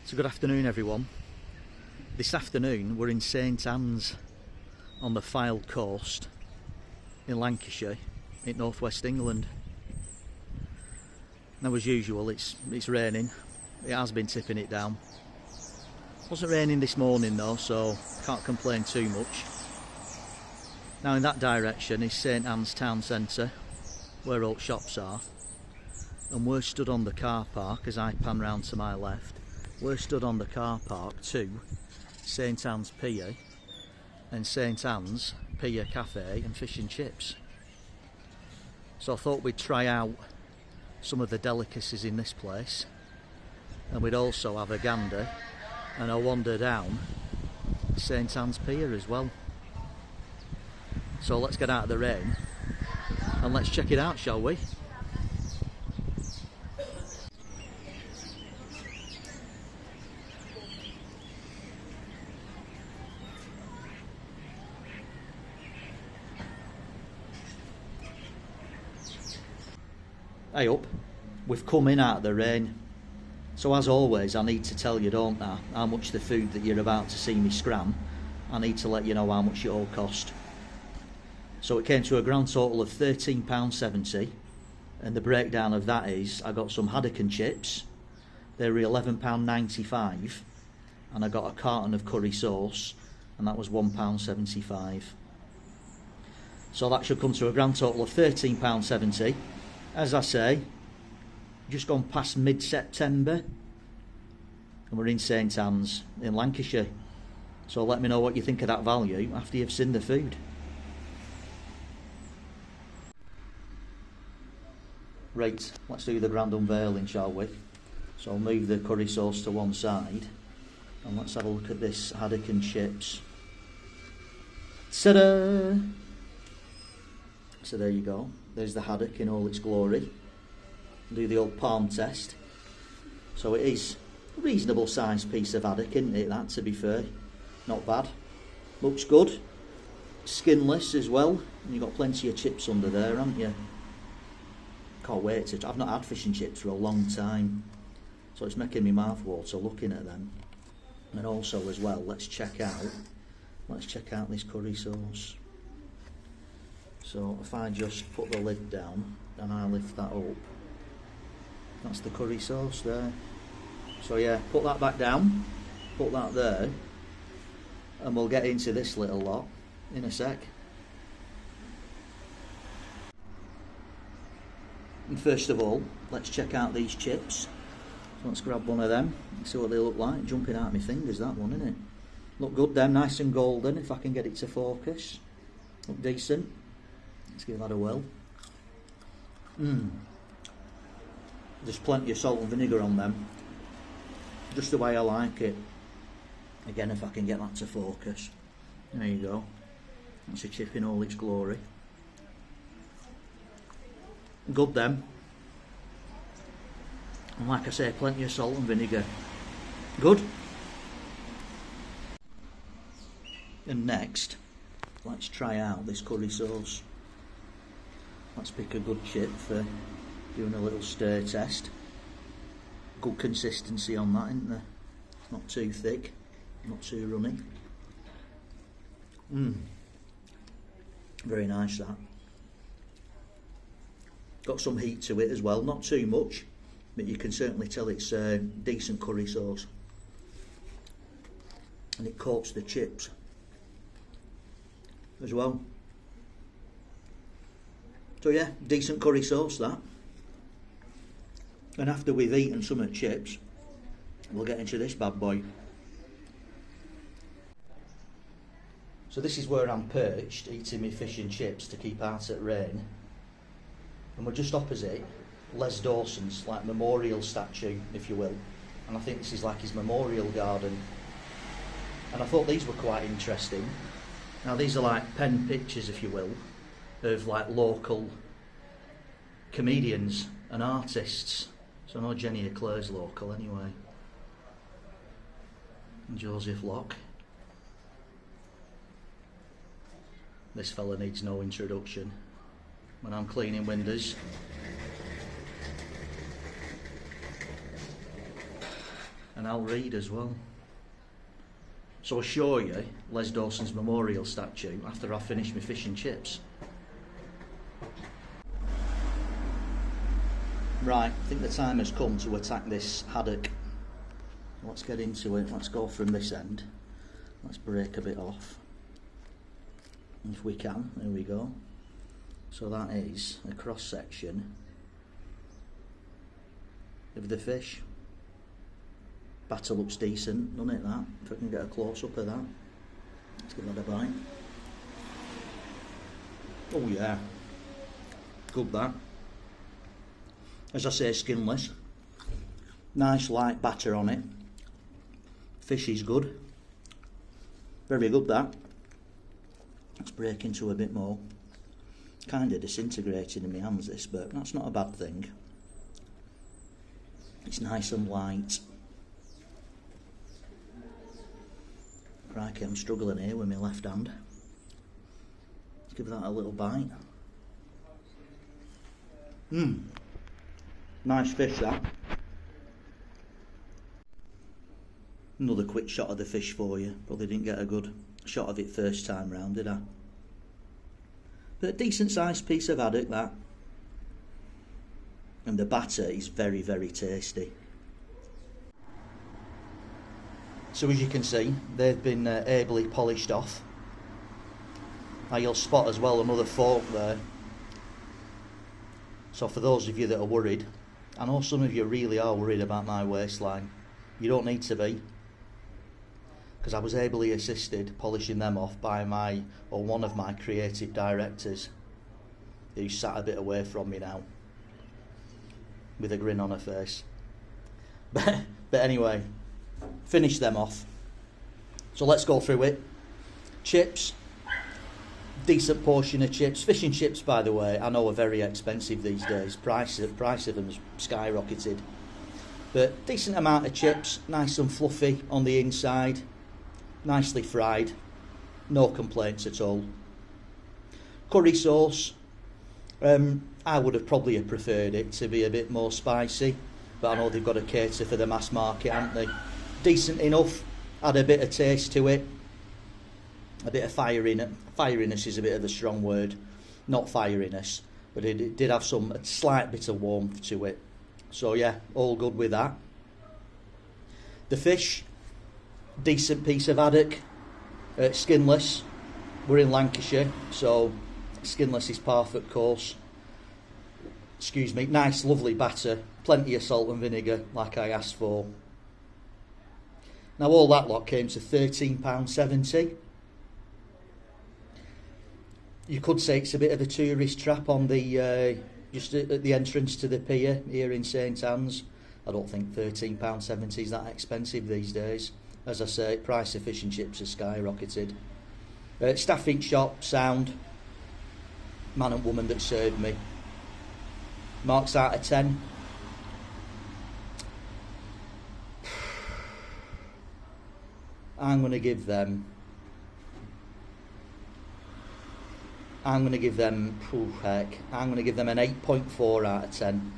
So good afternoon everyone. This afternoon we're in St Anne's on the Fylde coast in Lancashire in northwest England. Now as usual it's raining. It has been tipping it down. It wasn't raining this morning though, so can't complain too much. Now in that direction is St Anne's town centre where all shops are, and we're stood on the car park as I pan round to my left. We're stood on the car park to St Anne's Pier and St Anne's Pier Cafe and Fish and Chips. So I thought we'd try out some of the delicacies in this place, and we'd also have a gander and a wander down St Anne's Pier as well. So let's get out of the rain and let's check it out, shall we? Hey up, we've come in out of the rain. So as always I need to tell you, don't I, how much the food that you're about to see me scram, I need to let you know how much it all cost. So it came to a grand total of £13.70, and the breakdown of that is I got some haddock and chips, they were £11.95, and I got a carton of curry sauce, and that was £1.75. So that should come to a grand total of £13.70. As I say, just gone past mid-September and we're in St Anne's in Lancashire. So let me know what you think of that value after you've seen the food. Right, let's do the grand unveiling, shall we? So I'll move the curry sauce to one side and let's have a look at this haddock and chips. Ta-da! So there you go. There's the haddock in all its glory. Do the old palm test. So it is a reasonable sized piece of haddock, isn't it, that, to be fair? Not bad. Looks good. Skinless as well. And you've got plenty of chips under there, haven't you? Can't wait to... I've not had fish and chips for a long time. So it's making me mouth water looking at them. And also as well, let's check out this curry sauce. So if I just put the lid down and I lift that up, that's the curry sauce there. So yeah, put that back down, put that there, and we'll get into this little lot in a sec. And first of all, let's check out these chips. So let's grab one of them and see what they look like. Jumping out of my fingers, that one, isn't it? Look good them, nice and golden, if I can get it to focus. Look decent. Let's give that a whirl. There's plenty of salt and vinegar on them. Just the way I like it. Again, if I can get that to focus. There you go. That's a chip in all its glory. Good them. And like I say, plenty of salt and vinegar. Good. And next, let's try out this curry sauce. Let's pick a good chip for doing a little stir test. Good consistency on that, isn't there? It's not too thick, not too runny. Very nice that. Got some heat to it as well, not too much, but you can certainly tell it's a decent curry sauce. And it coats the chips as well. So yeah, decent curry sauce that. And after we've eaten some of the chips, we'll get into this bad boy. So this is where I'm perched, eating my fish and chips to keep out at rain. And we're just opposite Les Dawson's like memorial statue, if you will. And I think this is like his memorial garden. And I thought these were quite interesting. Now these are like pen pictures, if you will, of like local comedians and artists. So I know Jenny Eclair's local anyway. And Joseph Locke. This fella needs no introduction. When I'm cleaning windows, And I'll read as well. So I'll show you Les Dawson's memorial statue after I've finished my fish and chips. Right, I think the time has come to attack this haddock. Let's get into it. Let's go from this end. Let's break a bit off. If we can, there we go. So that is a cross section of the fish. Batter looks decent, doesn't it, that? If I can get a close up of that. Let's give that a bite. Oh yeah, good that. As I say, skinless. Nice light batter on it. Fish is good. Very good that. Let's break into a bit more. Kind of disintegrating in my hands this, but that's not a bad thing. It's nice and light. Crikey, I'm struggling here with my left hand. Let's give that a little bite. Nice fish that. Another quick shot of the fish for you. Probably didn't get a good shot of it first time round, did I? But a decent sized piece of haddock that. And the batter is very, very tasty. So as you can see, they've been ably polished off. Now you'll spot as well another fork there. So for those of you that are worried, I know some of you really are worried about my waistline. You don't need to be, because I was ably assisted polishing them off by one of my creative directors, who sat a bit away from me now with a grin on her face. But anyway, finish them off. So let's go through it. Chips, decent portion of chips. Fish and chips, by the way, I know are very expensive these days. Price of them has skyrocketed. But decent amount of chips, nice and fluffy on the inside, nicely fried, no complaints at all. Curry sauce, I would have probably preferred it to be a bit more spicy, but I know they've got to cater for the mass market, haven't they? Decent enough, had a bit of taste to it, a bit of fieriness is a bit of a strong word, not fieriness, but it did have a slight bit of warmth to it. So yeah, all good with that. The fish, decent piece of haddock, skinless. We're in Lancashire, so skinless is perfect course. Excuse me, nice lovely batter, plenty of salt and vinegar like I asked for. Now all that lot came to £13.70. You could say it's a bit of a tourist trap on the just at the entrance to the pier here in St Anne's. I don't think £13.70 is that expensive these days. As I say, price of fish and chips has skyrocketed. Staffing shop, sound. Man and woman that served me. Marks out of 10. I'm going to give them an 8.4 out of 10.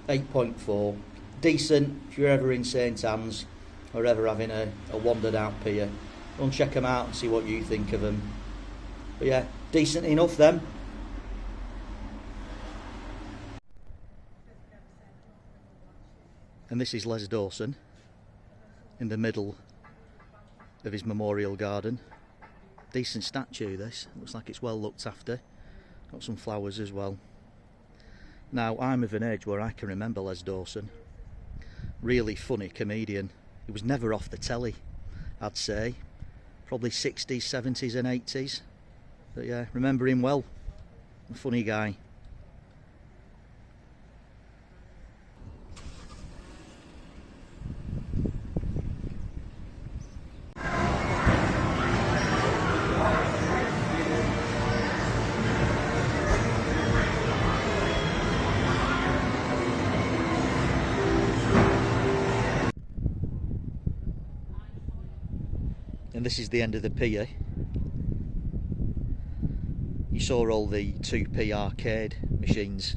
8.4. Decent if you're ever in St Anne's or ever having a wandered out pier. Go and check them out and see what you think of them. But yeah, decent enough them. And this is Les Dawson in the middle of his memorial garden. Decent statue this, looks like it's well looked after. Got some flowers as well. Now I'm of an age where I can remember Les Dawson. Really funny comedian. He was never off the telly, I'd say. Probably 60s, 70s and 80s. But yeah, remember him well. A funny guy. And this is the end of the pier. You saw all the 2p arcade machines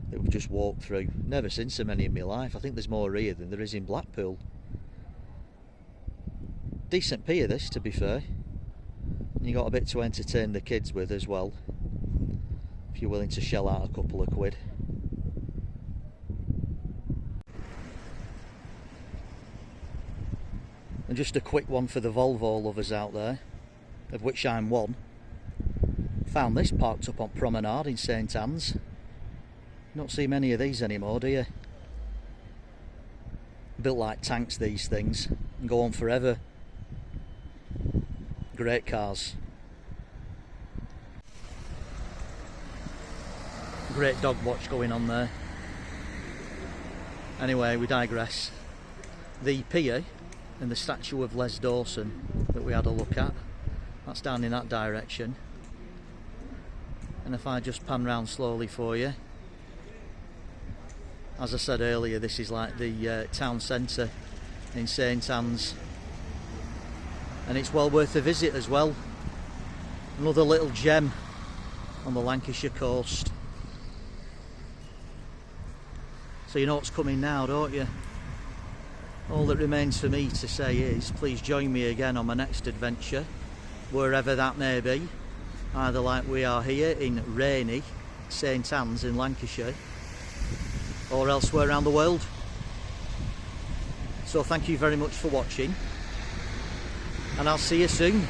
that we've just walked through. Never seen so many in my life. I think there's more here than there is in Blackpool. Decent pier this, to be fair. You got a bit to entertain the kids with as well, if you're willing to shell out a couple of quid. And just a quick one for the Volvo lovers out there, of which I'm one. Found this parked up on Promenade in St Anne's. You don't see many of these anymore, do you? Built like tanks, these things, and go on forever. Great cars. Great dog watch going on there. Anyway, we digress. The pier and the statue of Les Dawson that we had a look at, that's down in that direction. And if I just pan round slowly for you, as I said earlier, this is like the town centre in St Anne's, and it's well worth a visit as well. Another little gem on the Lancashire coast. So you know what's coming now, don't you? All that remains for me to say is, please join me again on my next adventure, wherever that may be, either like we are here in rainy St Anne's in Lancashire, or elsewhere around the world. So thank you very much for watching, and I'll see you soon.